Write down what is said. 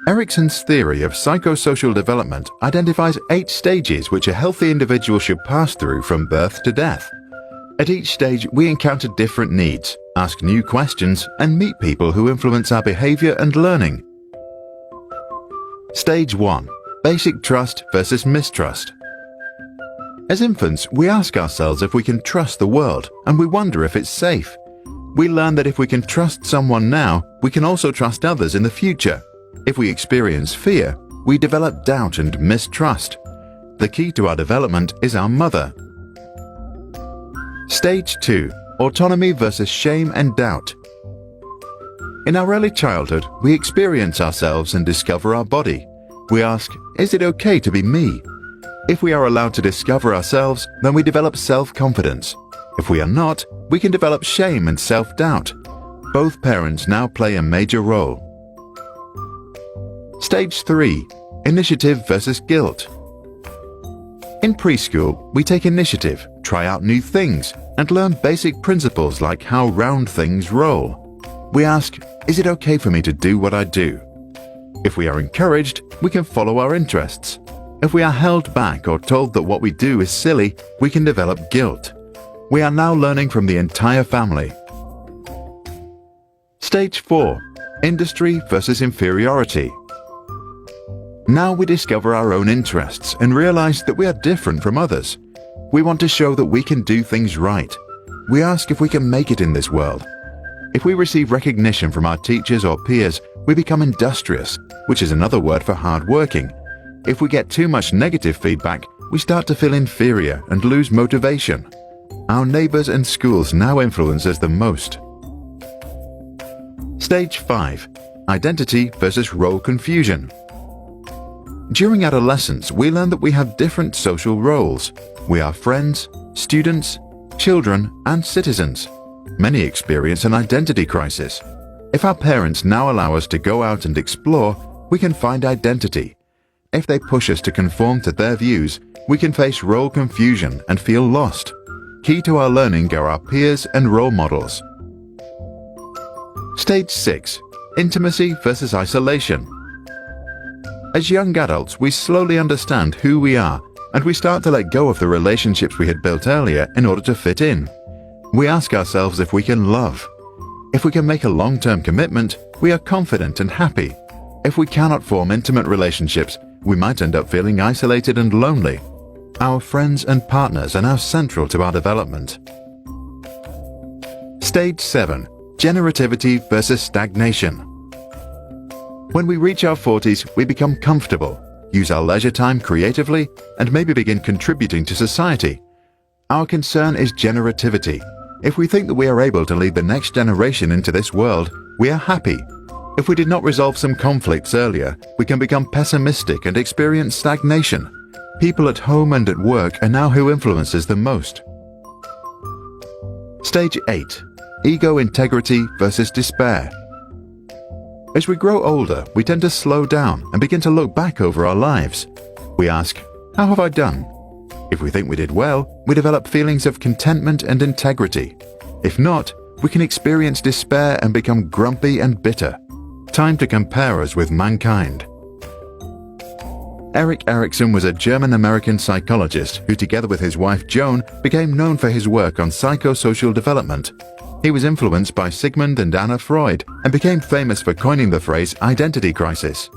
Erickson's theory of psychosocial development identifies 8 stages which a healthy individual should pass through from birth to death. At each stage, we encounter different needs, ask new questions, and meet people who influence our behavior and learning. Stage 1. Basic trust versus mistrust. As infants, we ask ourselves if we can trust the world, and we wonder if it's safe. We learn that if we can trust someone now, we can also trust others in the future. If we experience fear, we develop doubt and mistrust. The key to our development is our mother. Stage 2. Autonomy versus shame and doubt. In our early childhood, we experience ourselves and discover our body. We ask, is it okay to be me? If we are allowed to discover ourselves, then we develop self-confidence. If we are not, we can develop shame and self-doubt. Both parents now play a major role. Stage 3. Initiative versus guilt. In preschool, we take initiative, try out new things, and learn basic principles like how round things roll. We ask, is it okay for me to do what I do? If we are encouraged, we can follow our interests. If we are held back or told that what we do is silly, we can develop guilt. We are now learning from the entire family. Stage 4. Industry versus inferiority. Now we discover our own interests and realize that we are different from others. We want to show that we can do things right. We ask if we can make it in this world. If we receive recognition from our teachers or peers, we become industrious, which is another word for hardworking. If we get too much negative feedback, we start to feel inferior and lose motivation. Our neighbors and schools now influence us the most. Stage 5. Identity versus role confusion. During adolescence, we learn that we have different social roles. We are friends, students, children, and citizens. Many experience an identity crisis. If our parents now allow us to go out and explore, we can find identity. If they push us to conform to their views, we can face role confusion and feel lost. Key to our learning are our peers and role models. Stage 6. Intimacy versus isolation. As young adults, we slowly understand who we are, and we start to let go of the relationships we had built earlier in order to fit in. We ask ourselves if we can love. If we can make a long-term commitment, we are confident and happy. If we cannot form intimate relationships, we might end up feeling isolated and lonely. Our friends and partners are now central to our development. Stage 7. Generativity versus stagnation. When we reach our 40s, we become comfortable, use our leisure time creatively, and maybe begin contributing to society. Our concern is generativity. If we think that we are able to lead the next generation into this world, we are happy. If we did not resolve some conflicts earlier, we can become pessimistic and experience stagnation. People at home and at work are now who influences them most. Stage 8. Ego integrity versus despair. As we grow older, we tend to slow down and begin to look back over our lives. We ask, how have I done? If we think we did well, we develop feelings of contentment and integrity. If not, we can experience despair and become grumpy and bitter. Time to compare us with mankind. Erick Erickson was a German-American psychologist who, together with his wife Joan, became known for his work on psychosocial development. He was influenced by Sigmund and Anna Freud and became famous for coining the phrase identity crisis.